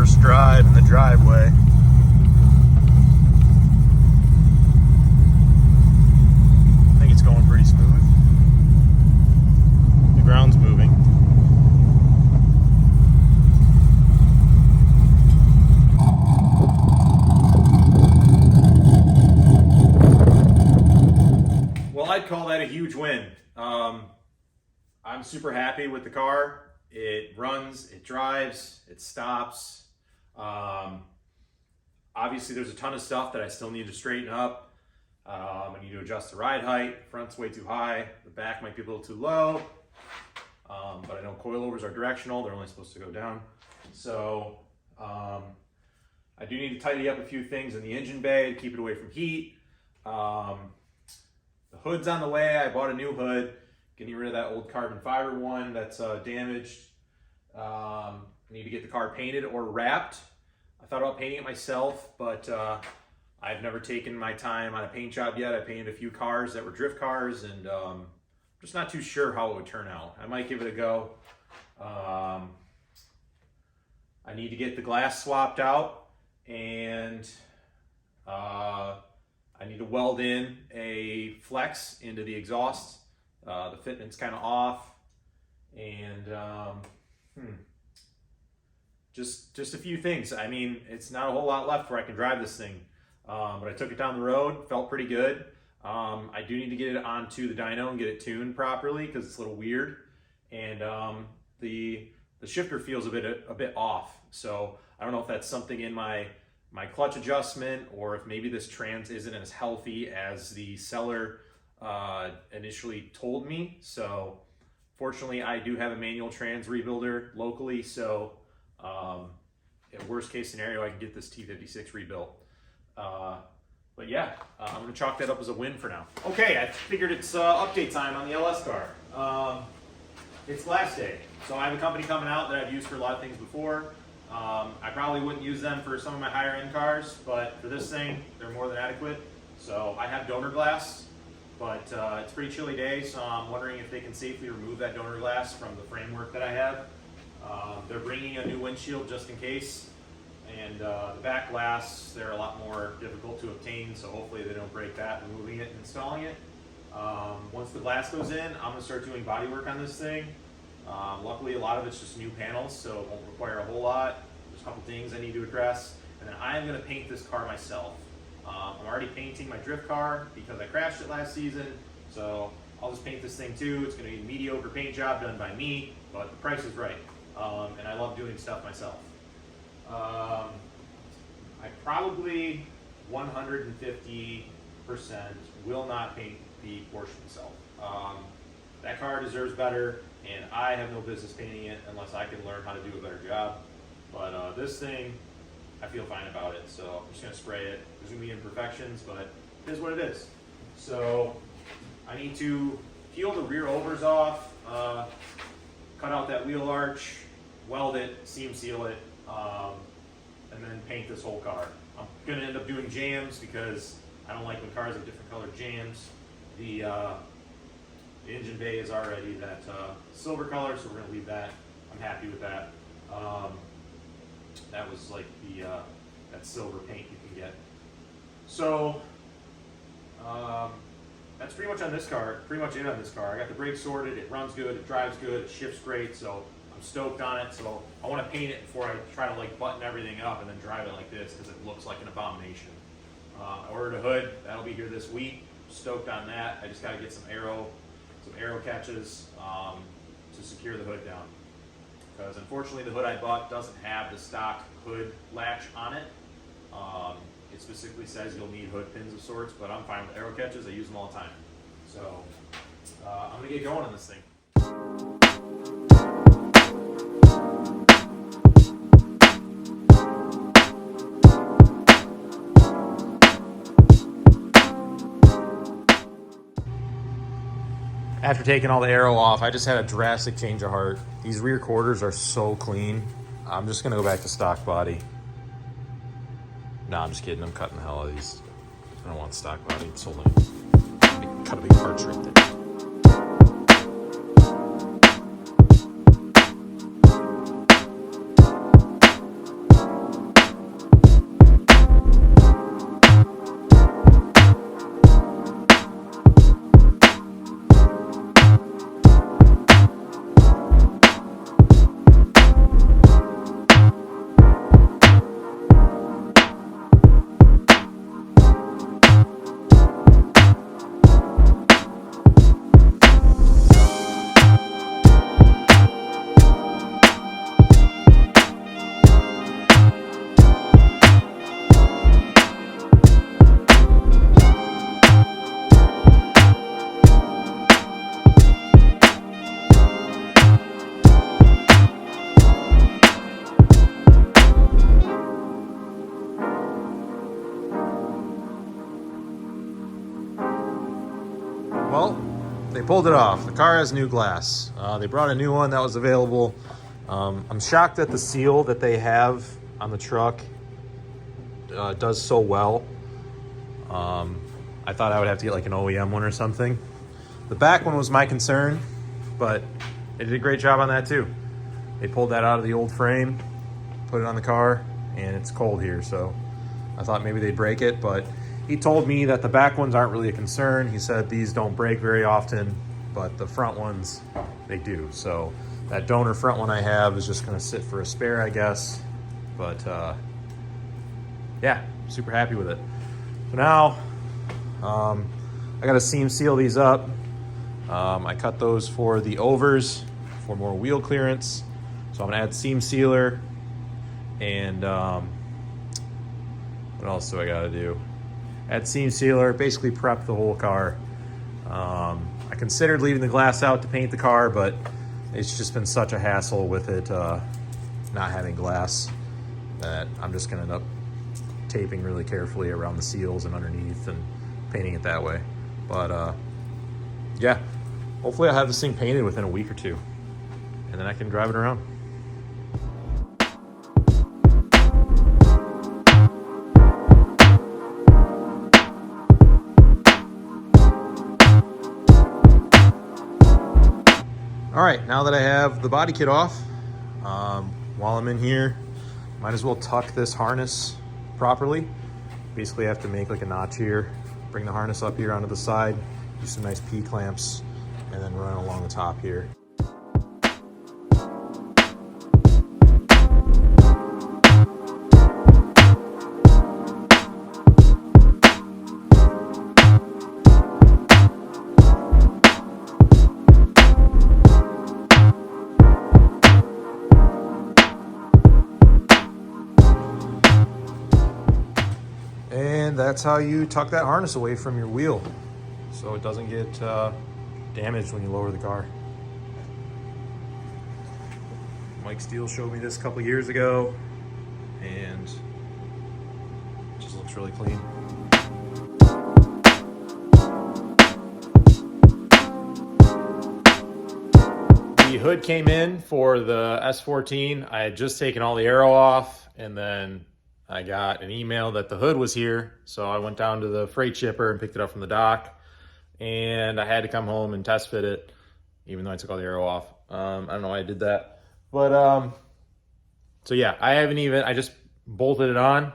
first drive in the driveway. I think it's going pretty smooth. The ground's moving. Well, I'd call that a huge win. I'm super happy with the car. It runs, it drives, it stops. Obviously there's a ton of stuff that I still need to straighten up. I need to adjust the ride height. The front's way too high. The back might be a little too low. But I know coilovers are directional. They're only supposed to go down. So I do need to tidy up a few things in the engine bay to keep it away from heat. The hood's on the way. I bought a new hood. Getting rid of that old carbon fiber one that's damaged. I need to get the car painted or wrapped. I thought about painting it myself, but I've never taken my time on a paint job yet. I painted a few cars that were drift cars, and I'm just not too sure how it would turn out. I might give it a go. I need to get the glass swapped out, and I need to weld in a flex into the exhaust. The fitment's kind of off, and just a few things. I mean, it's not a whole lot left where I can drive this thing, but I took it down the road, felt pretty good. I do need to get it onto the dyno and get it tuned properly because it's a little weird, and the shifter feels a bit off. So I don't know if that's something in my clutch adjustment, or if maybe this trans isn't as healthy as the seller initially told me. So fortunately I do have a manual trans rebuilder locally, so in worst case scenario I can get this T56 rebuilt. But yeah, I'm gonna chalk that up as a win for now. Okay, I figured it's update time on the LS car. It's last day, so I have a company coming out that I've used for a lot of things before. I probably wouldn't use them for some of my higher end cars, but for this thing they're more than adequate. So I have donor glass, but it's a pretty chilly day, so I'm wondering if they can safely remove that donor glass from the framework that I have. They're bringing a new windshield just in case, and the back glass, they're a lot more difficult to obtain, so hopefully they don't break that removing it and installing it. Once the glass goes in, I'm going to start doing body work on this thing. Luckily a lot of it's just new panels, so it won't require a whole lot. There's a couple things I need to address, and then I'm going to paint this car myself. I'm already painting my drift car because I crashed it last season, so I'll just paint this thing too. It's going to be a mediocre paint job done by me, but the price is right, and I love doing stuff myself. I probably 150% will not paint the Porsche myself. That car deserves better, and I have no business painting it unless I can learn how to do a better job. But this thing, I feel fine about it, so I'm just going to spray it. There's going to be imperfections, but it is what it is. So I need to peel the rear overs off, cut out that wheel arch, weld it, seam seal it, and then paint this whole car. I'm going to end up doing jams because I don't like when cars have different colored jams. The engine bay is already that silver color, so we're going to leave that. I'm happy with that. That was like the that silver paint you can get. So that's pretty much on this car. Pretty much it on this car. I got the brakes sorted. It runs good. It drives good. It shifts great. So I'm stoked on it. So I want to paint it before I try to like button everything up and then drive it like this because it looks like an abomination. I ordered a hood. That'll be here this week. Stoked on that. I just got to get some arrow catches to secure the hood down. Because unfortunately the hood I bought doesn't have the stock hood latch on it. It specifically says you'll need hood pins of sorts, but I'm fine with arrow catches. I use them all the time. So I'm going to get going on this thing. After taking all the aero off, I just had a drastic change of heart. These rear quarters are so clean. I'm just gonna go back to stock body. No, I'm just kidding. I'm cutting the hell out of these. I don't want stock body. It's so lame. Cut a big parts right there. pulled it off. The car has new glass. They brought a new one that was available. I'm shocked that the seal that they have on the truck does so well. I thought I would have to get like an OEM one or something. The back one was my concern, but they did a great job on that too. They pulled that out of the old frame, put it on the car, and it's cold here, so I thought maybe they'd break it, but he told me that the back ones aren't really a concern. He said these don't break very often, but the front ones, they do. So that donor front one I have is just gonna sit for a spare, I guess. But yeah, super happy with it. So now, I gotta seam seal these up. I cut those for the overs for more wheel clearance. So I'm gonna add seam sealer and what else do I gotta do? Add seam sealer, basically prep the whole car. I considered leaving the glass out to paint the car, but it's just been such a hassle with it not having glass that I'm just gonna end up taping really carefully around the seals and underneath and painting it that way. But yeah, hopefully I'll have this thing painted within a week or two, and then I can drive it around. All right, now that I have the body kit off, while I'm in here, might as well tuck this harness properly. Basically, I have to make like a notch here, bring the harness up here onto the side, do some nice P-clamps, and then run along the top here. And that's how you tuck that harness away from your wheel so it doesn't get damaged when you lower the car. Mike Steele showed me this a couple years ago, and it just looks really clean. The hood came in for the S14. I had just taken all the aero off, and then I got an email that the hood was here, so I went down to the freight shipper and picked it up from the dock, and I had to come home and test fit it, even though I took all the aero off. I don't know why I did that, but so yeah, I just bolted it on,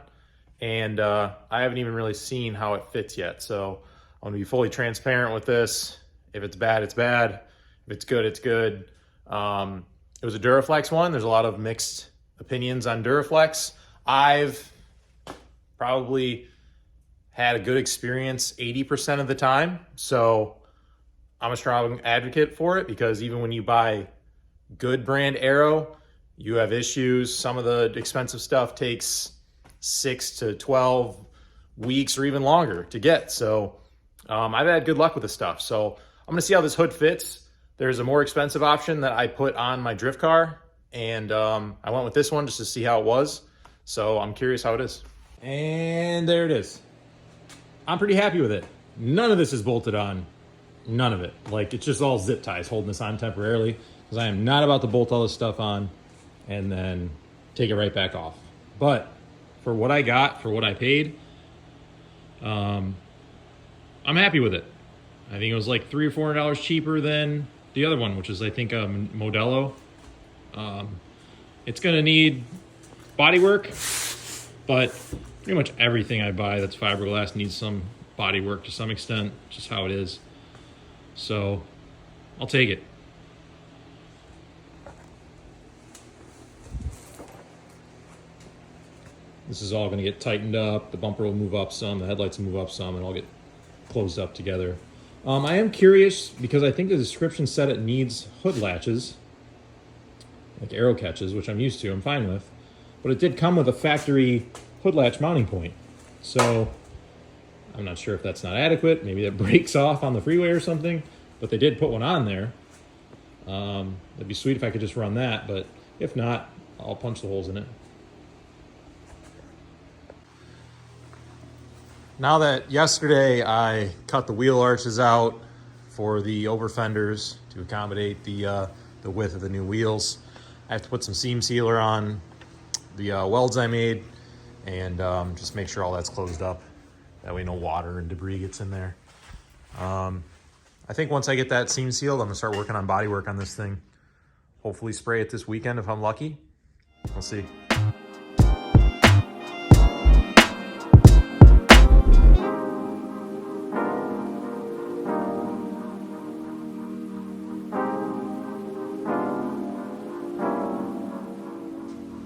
and I haven't even really seen how it fits yet. So I'm gonna be fully transparent with this. If it's bad, it's bad. If it's good, it's good. It was a Duraflex one. There's a lot of mixed opinions on Duraflex. I've probably had a good experience 80% of the time. So I'm a strong advocate for it, because even when you buy good brand aero, you have issues. Some of the expensive stuff takes 6 to 12 weeks or even longer to get. So I've had good luck with this stuff. So I'm gonna see how this hood fits. There's a more expensive option that I put on my drift car, and I went with this one just to see how it was. So I'm curious how it is. And there it is. I'm pretty happy with it. None of this is bolted on. None of it. Like, it's just all zip ties holding this on temporarily, because I am not about to bolt all this stuff on and then take it right back off. But for what I got, for what I paid, I'm happy with it. I think it was like $300 or $400 cheaper than the other one, which is, I think, a Modelo. It's gonna need body work, but pretty much everything I buy that's fiberglass needs some body work to some extent, just how it is. So I'll take it. This is all going to get tightened up. The bumper will move up some, the headlights will move up some, and all get closed up together. I am curious, because I think the description said it needs hood latches, like arrow catches, which I'm used to, I'm fine with. But it did come with a factory hood latch mounting point. So I'm not sure if that's not adequate. Maybe it breaks off on the freeway or something, but they did put one on there. It'd be sweet if I could just run that, but if not, I'll punch the holes in it. Now that yesterday I cut the wheel arches out for the over fenders to accommodate the width of the new wheels. I have to put some seam sealer on the welds I made, and just make sure all that's closed up. That way no water and debris gets in there. I think once I get that seam sealed, I'm gonna start working on body work on this thing. Hopefully spray it this weekend if I'm lucky. We'll see.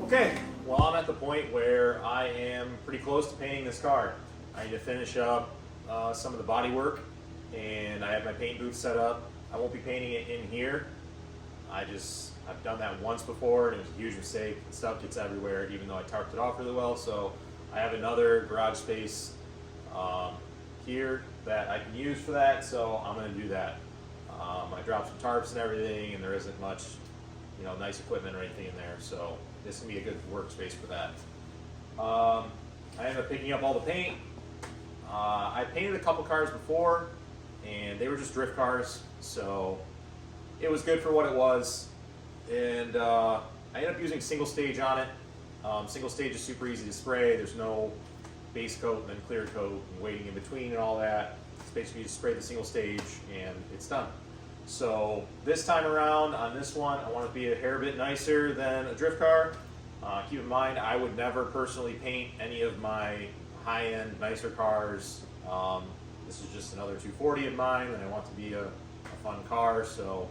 Okay, well, I'm at the point where I am pretty close to painting this car. I need to finish up some of the body work, and I have my paint booth set up. I won't be painting it in here. I've done that once before, and it was a huge mistake. Stuff gets everywhere, even though I tarped it off really well. So I have another garage space here that I can use for that, so I'm going to do that. I dropped some tarps and everything, and there isn't much, nice equipment or anything in there, so this can be a good workspace for that. I ended up picking up all the paint. I painted a couple cars before, and they were just drift cars, so it was good for what it was. And I ended up using single stage on it. Single stage is super easy to spray. There's no base coat and then clear coat and waiting in between and all that. It's basically just spray the single stage and it's done. So this time around on this one, I want it to be a hair bit nicer than a drift car. Keep in mind, I would never personally paint any of my high-end, nicer cars. This is just another 240 of mine, and I want it to be a fun car, so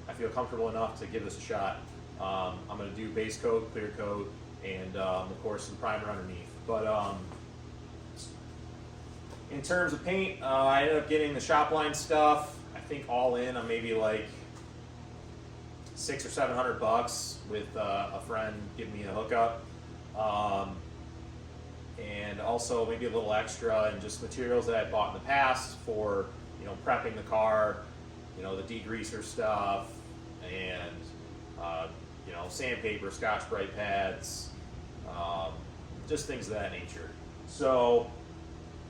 I feel comfortable enough to give this a shot. I'm going to do base coat, clear coat, and of course some primer underneath. But in terms of paint, I ended up getting the Shopline stuff. I think all in, I'm maybe like $600 or $700 with a friend giving me a hookup. And also maybe a little extra and just materials that I bought in the past for, prepping the car, the degreaser stuff, and, sandpaper, Scotch-Brite pads, just things of that nature. So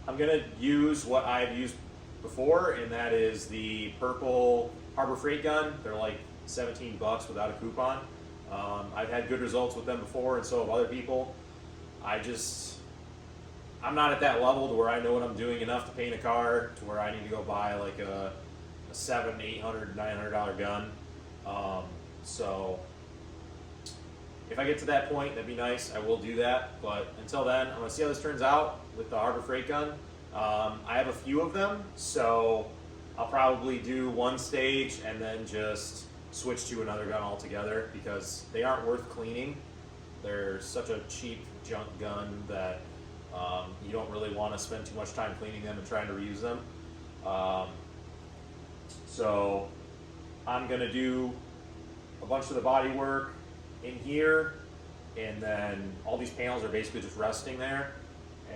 I'm going to use what I've used before, and that is the purple Harbor Freight gun. They're like $17 without a coupon. I've had good results with them before, and so have other people. I'm not at that level to where I know what I'm doing enough to paint a car to where I need to go buy like a $700, $800, $900 gun. So if I get to that point, that'd be nice. I will do that. But until then, I'm going to see how this turns out with the Harbor Freight gun. I have a few of them, so I'll probably do one stage and then just switch to another gun altogether because they aren't worth cleaning. They're such a cheap junk gun that you don't really want to spend too much time cleaning them and trying to reuse them. So I'm going to do a bunch of the body work in here, and then all these panels are basically just resting there.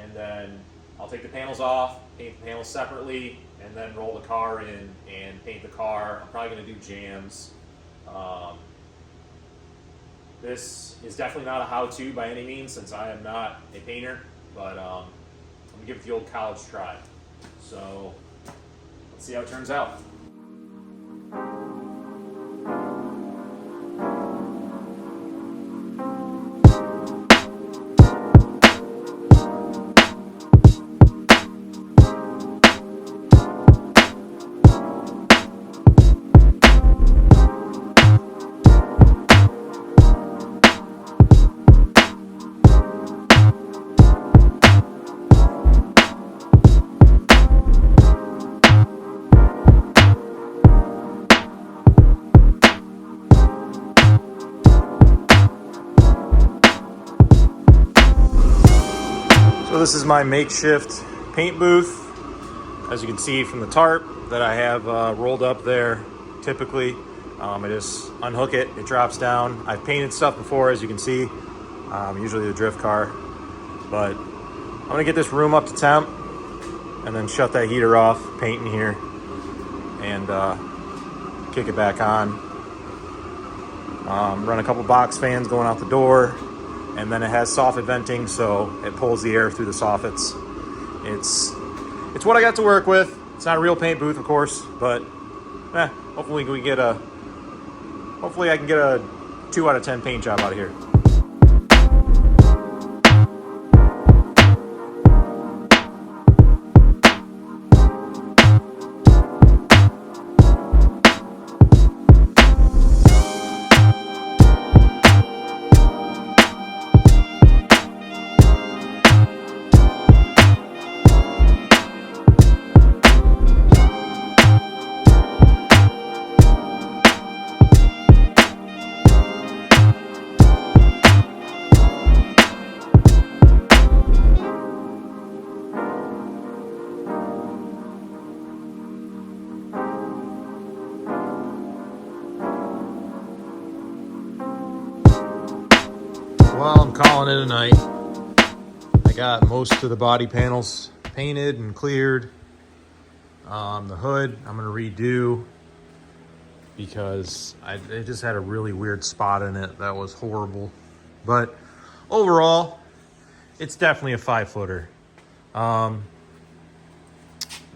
And then I'll take the panels off, paint the panels separately, and then roll the car in and paint the car. I'm probably going to do jams. This is definitely not a how-to by any means, since I am not a painter, but I'm going to give it the old college try. So let's see how it turns out. So this is my makeshift paint booth, as you can see from the tarp that I have rolled up there. Typically, I just unhook it, it drops down. I've painted stuff before, as you can see, usually the drift car, but I'm gonna get this room up to temp and then shut that heater off, paint in here, and kick it back on. Run a couple box fans going out the door, and then it has soffit venting, so it pulls the air through the soffits. It's what I got to work with. It's not a real paint booth, of course, but hopefully we get a, hopefully I can get a 2 out of 10 paint job out of here. Well, I'm calling it a night. I got most of the body panels painted and cleared. The hood I'm gonna redo because it just had a really weird spot in it that was horrible. But overall, it's definitely a 5-footer.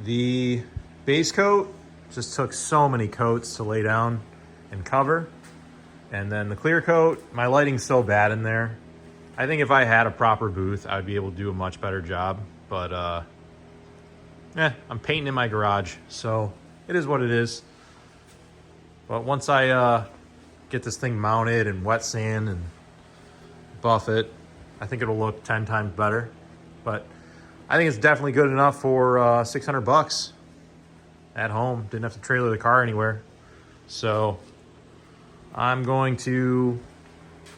The base coat just took so many coats to lay down and cover. And then the clear coat, my lighting's so bad in there. I think if I had a proper booth, I'd be able to do a much better job. But I'm painting in my garage, so it is what it is. But once I get this thing mounted and wet sand and buff it, I think it'll look 10 times better. But I think it's definitely good enough for $600 at home. Didn't have to trailer the car anywhere. So I'm going to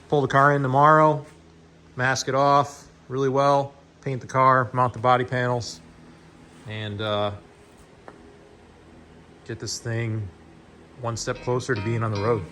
pull the car in tomorrow, mask it off really well, paint the car, mount the body panels, and get this thing one step closer to being on the road.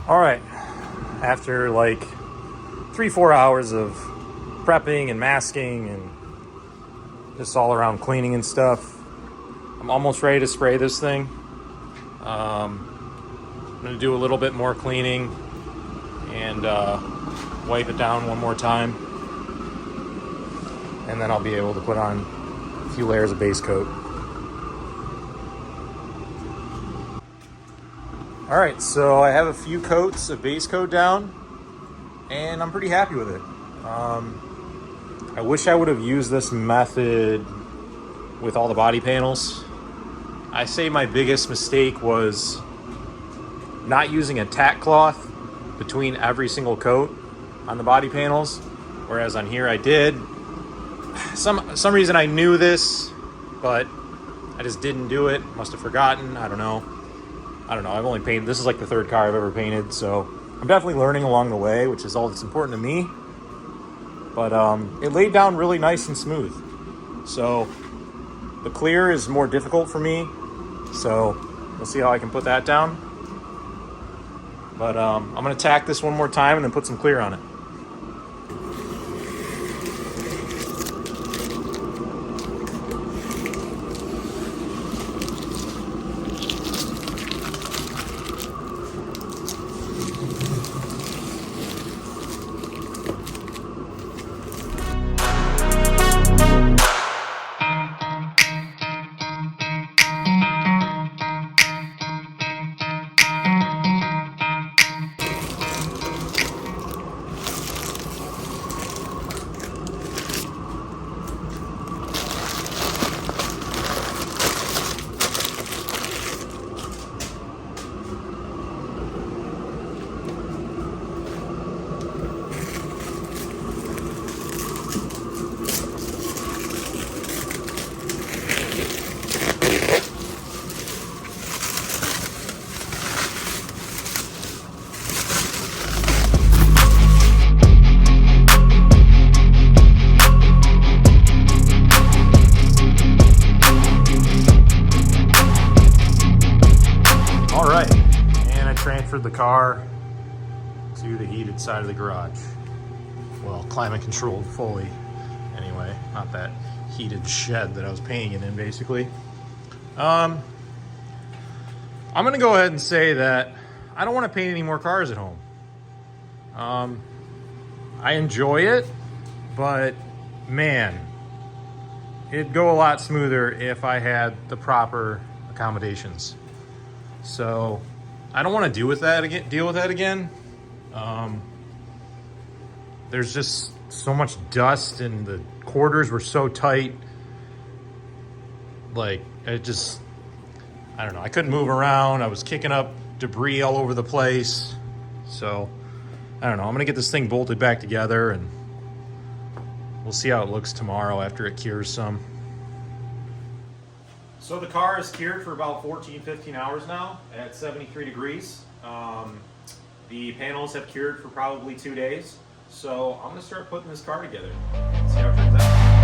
All right, after like 3-4 hours of prepping and masking and just all around cleaning and stuff, I'm almost ready to spray this thing. I'm gonna do a little bit more cleaning and wipe it down one more time, and then I'll be able to put on a few layers of base coat. All right, so I have a few coats of base coat down, and I'm pretty happy with it. I wish I would have used this method with all the body panels. I say my biggest mistake was not using a tack cloth between every single coat on the body panels, whereas on here I did. Some reason I knew this, but I just didn't do it. Must have forgotten. I don't know. I've only painted, this is like the 3rd car I've ever painted, so I'm definitely learning along the way, which is all that's important to me. But it laid down really nice and smooth. So the clear is more difficult for me, so we'll see how I can put that down. But I'm gonna tack this one more time and then put some clear on it. transferred the car to you the heated side of the garage. Well, climate controlled fully anyway, not that heated shed that I was painting it in basically. I'm gonna go ahead and say that I don't want to paint any more cars at home. I enjoy it, but man, it'd go a lot smoother if I had the proper accommodations. So I don't want to deal with that again. There's just so much dust and the quarters were so tight. Like, I don't know. I couldn't move around. I was kicking up debris all over the place. So I don't know. I'm going to get this thing bolted back together and we'll see how it looks tomorrow after it cures some. So the car is cured for about 14, 15 hours now at 73 degrees. The panels have cured for probably 2 days. So I'm going to start putting this car together. See how it turns out.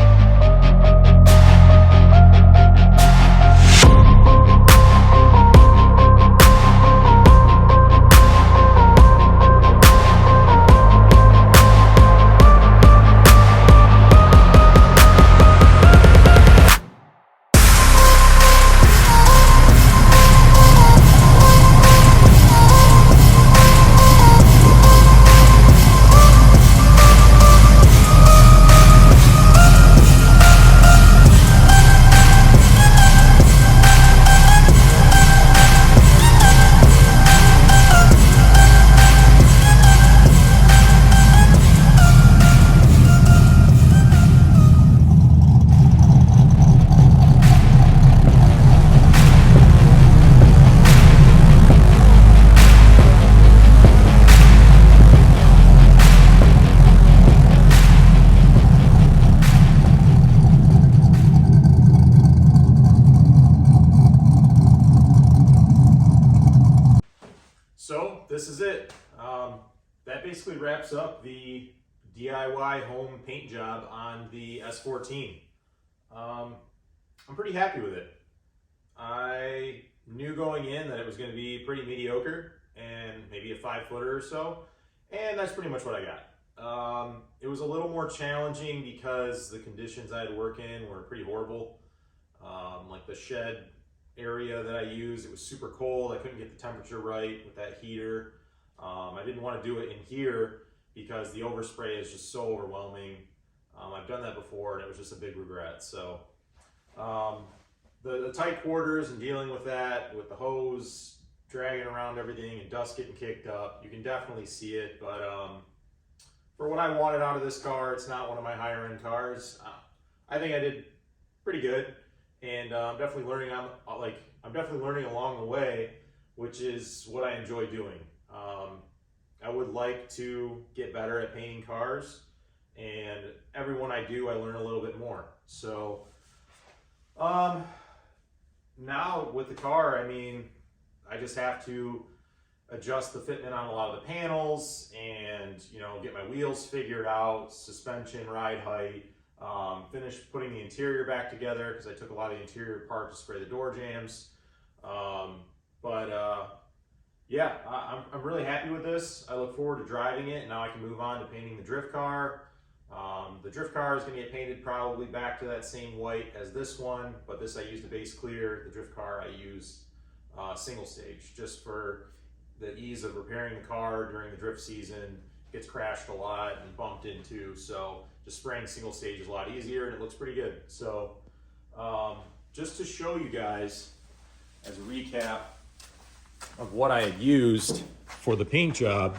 So this is it. That basically wraps up the DIY home paint job on the S14. I'm pretty happy with it. I knew going in that it was going to be pretty mediocre and maybe a 5-footer or so, and that's pretty much what I got. It was a little more challenging because the conditions I had to work in were pretty horrible. Like the shed area that I used, it was super cold. I couldn't get the temperature right with that heater. I didn't want to do it in here because the overspray is just so overwhelming. I've done that before and it was just a big regret. So the tight quarters and dealing with that, with the hose dragging around everything and dust getting kicked up, you can definitely see it. But for what I wanted out of this car, it's not one of my higher end cars. I think I did pretty good. And I'm definitely learning. I'm definitely learning along the way, which is what I enjoy doing. I would like to get better at painting cars, and every one I do, I learn a little bit more. So now with the car, I mean, I just have to adjust the fitment on a lot of the panels, and get my wheels figured out, suspension, ride height. Finish putting the interior back together because I took a lot of the interior apart to spray the door jams. Yeah, I'm really happy with this. I look forward to driving it. Now I can move on to painting the drift car. The drift car is going to get painted probably back to that same white as this one, but this I used a base clear. The drift car I used single stage just for the ease of repairing the car during the drift season. It gets crashed a lot and bumped into, so just spraying single stage is a lot easier and it looks pretty good. So just to show you guys as a recap of what I had used for the paint job.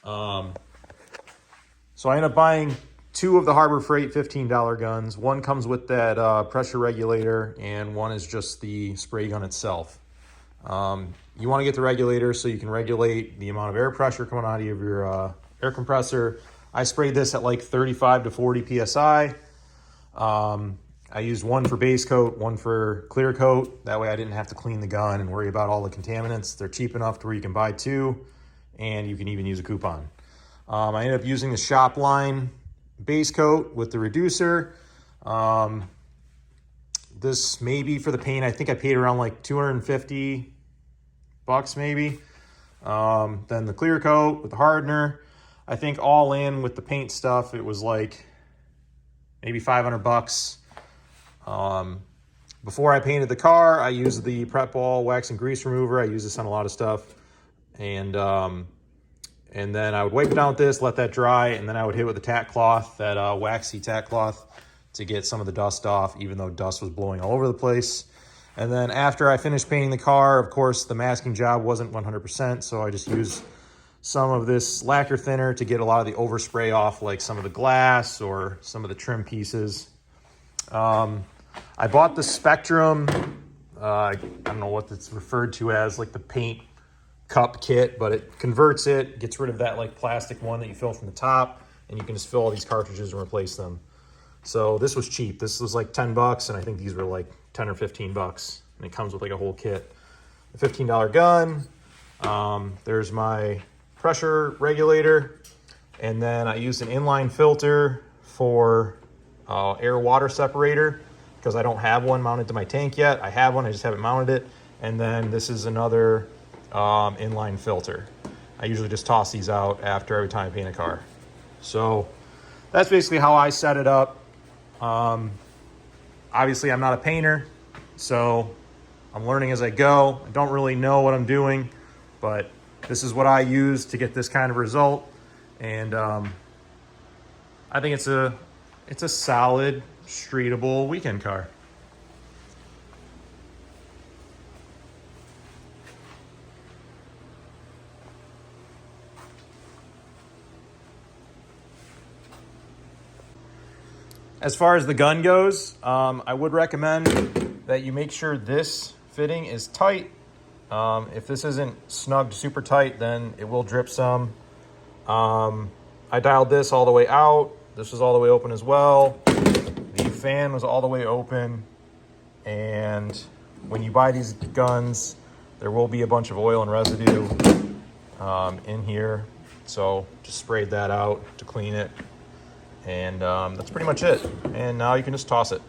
So I ended up buying 2 of the Harbor Freight $15 guns. One comes with that pressure regulator and one is just the spray gun itself. You want to get the regulator so you can regulate the amount of air pressure coming out of your air compressor. I sprayed this at like 35 to 40 PSI. I used one for base coat, one for clear coat. That way I didn't have to clean the gun and worry about all the contaminants. They're cheap enough to where you can buy 2 and you can even use a coupon. I ended up using the Shopline base coat with the reducer. This may be for the paint. I think I paid around like $250 maybe. then the clear coat with the hardener. I think all in with the paint stuff, it was like maybe 500 bucks. Before I painted the car, I used the Prep Ball wax and grease remover. I use this on a lot of stuff. And then I would wipe it down with this, let that dry, and then I would hit it with a tack cloth, that waxy tack cloth, to get some of the dust off, even though dust was blowing all over the place. And then after I finished painting the car, of course, the masking job wasn't 100%, so I just used some of this lacquer thinner to get a lot of the overspray off, like some of the glass or some of the trim pieces. I bought the Spectrum, I don't know what it's referred to as, like the paint cup kit, but it converts it, gets rid of that like plastic one that you fill from the top, and you can just fill all these cartridges and replace them. So this was cheap. This was like 10 bucks, and I think these were like 10 or 15 bucks, and it comes with like a whole kit. A $15 gun. There's my pressure regulator, and then I used an inline filter for air water separator, because I don't have one mounted to my tank yet. I have one, I just haven't mounted it. And then this is another inline filter. I usually just toss these out after every time I paint a car. So that's basically how I set it up. Obviously I'm not a painter, so I'm learning as I go. I don't really know what I'm doing, but this is what I use to get this kind of result. And I think it's a solid, streetable weekend car. As far as the gun goes, I would recommend that you make sure this fitting is tight. If this isn't snugged super tight, then it will drip some. I dialed this all the way out. This was all the way open as well. The fan was all the way open. And when you buy these guns, there will be a bunch of oil and residue in here. So just sprayed that out to clean it. And that's pretty much it. And now you can just toss it.